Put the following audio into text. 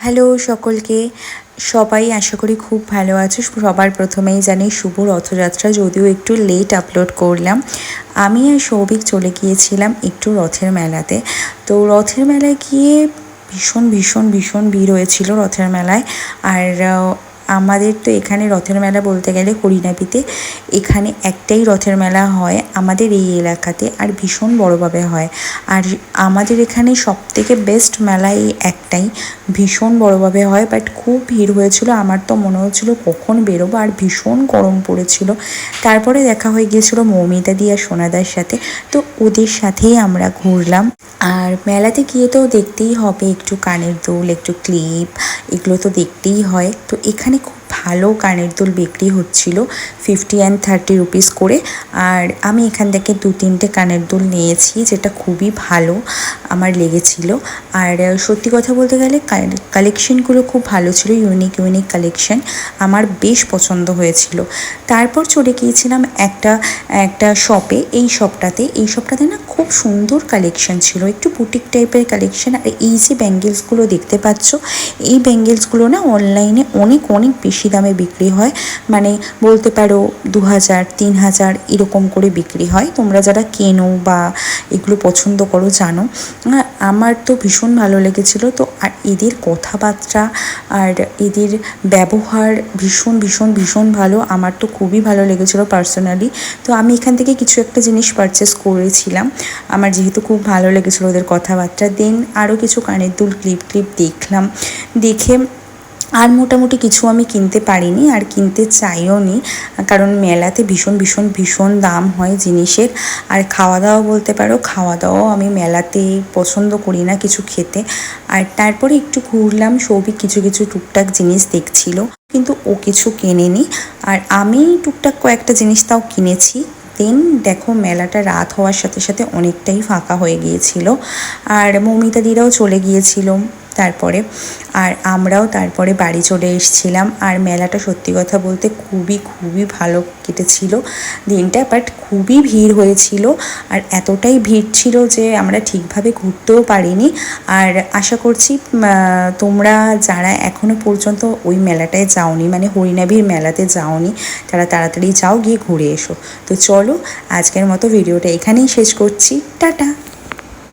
Hello সকলকে, সবাই আশা করি খুব ভালো আছো। সবার প্রথমেই জানি শুভ রথযাত্রা, যদিও একটু লেট আপলোড করলাম। আমি আর সৌভিক চলে গিয়েছিলাম একটু রথের মেলাতে। তো রথের মেলায় গিয়ে ভীষণ ভীষণ ভীষণ ভিড় হয়েছিল রথের মেলায়। আর আমাদের তো এখানে রথের মেলা বলতে গেলে হরিনাবিতে এখানে একটাই রথের মেলা হয় আমাদের এই এলাকাতে, আর ভীষণ বড়োভাবে হয়। আর আমাদের এখানে সবথেকে বেস্ট মেলা এই একটাই, ভীষণ বড়োভাবে হয়। বাট খুব ভিড় হয়েছিল, আমার তো মনে হচ্ছিলো কখন বেরোবো, আর ভীষণ গরম পড়েছিল। তারপরে দেখা হয়ে গিয়েছিল মৌমিতাদি আর সোনাদার সাথে, তো ওদের সাথেই আমরা ঘুরলাম। আর মেলাতে গিয়ে তো দেখতেই হবে একটু কানের দুল, একটু ক্লিপ, এগুলো তো দেখতেই হয়। তো এখানে খুব ভালো কানের দুল বিক্রি হচ্ছিল 50 and 30 রুপিস করে। আর আমি এখান থেকে 2-3টে কানের দুল নিয়েছি, যেটা খুবই ভালো আমার লেগেছিল। আর সত্যি কথা বলতে গেলে কালেকশনগুলো খুব ভালো ছিল, ইউনিক ইউনিক কালেকশন, আমার বেশ পছন্দ হয়েছিল। তারপর চলে গিয়েছিলাম একটা শপে। এই শপটাতে না খুব সুন্দর কালেকশন ছিল, একটু বুটিক টাইপের কালেকশন। আর এই যে ব্যাঙ্গেলসগুলো দেখতে পাচ্ছ, এই ব্যাঙ্গেলসগুলো না অনলাইনে অনেক অনেক বেশি দামে বিক্রি হয়, মানে বলতে পারো 2000-3000 এরকম করে বিক্রি হয়। তোমরা যারা কেনো বা এগুলো পছন্দ করো জানো। আমার তো ভীষণ ভালো লেগেছিলো। তো আর এদের কথাবার্তা আর এদের ব্যবহার ভীষণ ভীষণ ভীষণ ভালো, আমার তো খুবই ভালো লেগেছিলো পার্সোনালি। তো আমি এখান থেকে কিছু একটা জিনিস পারচেস করেছিলাম, আমার যেহেতু খুব ভালো লেগেছিলো ওদের কথাবার্তা। দেন আরও কিছু কানের দুল ক্লিপ দেখলাম, দেখে আর মোটামুটি কিছু আমি কিনতে পারিনি, আর কিনতে চাইও নি, কারণ মেলাতে ভীষণ ভীষণ ভীষণ দাম হয় জিনিসের। আর খাওয়া দাওয়া বলতে পারো, খাওয়া দাওয়াও আমি মেলাতে পছন্দ করি না কিছু খেতে। আর তারপরে একটু ঘুরলাম, সৌভিক কিছু কিছু টুকটাক জিনিস দেখছিল, কিন্তু ও কিছু কেনেনি। আর আমি টুকটাক কয়েকটা জিনিস তাও কিনেছি। দেন দেখো মেলাটা রাত হওয়ার সাথে সাথে অনেকটাই ফাঁকা হয়ে গিয়েছিল, আর মৌমিতাদিরাও চলে গিয়েছিল তারপরে। আর আমরাও তারপরে বাড়ি চলে এসেছিলাম। আর মেলাটা সত্যি কথা বলতে খুবই খুবই ভালো কেটেছিল দিনটা, বাট খুবই ভিড় হয়েছিল। আর এতটাই ভিড় ছিল যে আমরা ঠিকভাবে ঘুরতেও পারিনি। আর আশা করছি তোমরা যারা এখনও পর্যন্ত ওই মেলাটায় যাওনি, মানে হরিনাবির মেলাতে যাওনি, তারা তাড়াতাড়ি যাও, গিয়ে ঘুরে এসো। তো চলো, আজকের মতো ভিডিওটা এখানেই শেষ করছি, টাটা।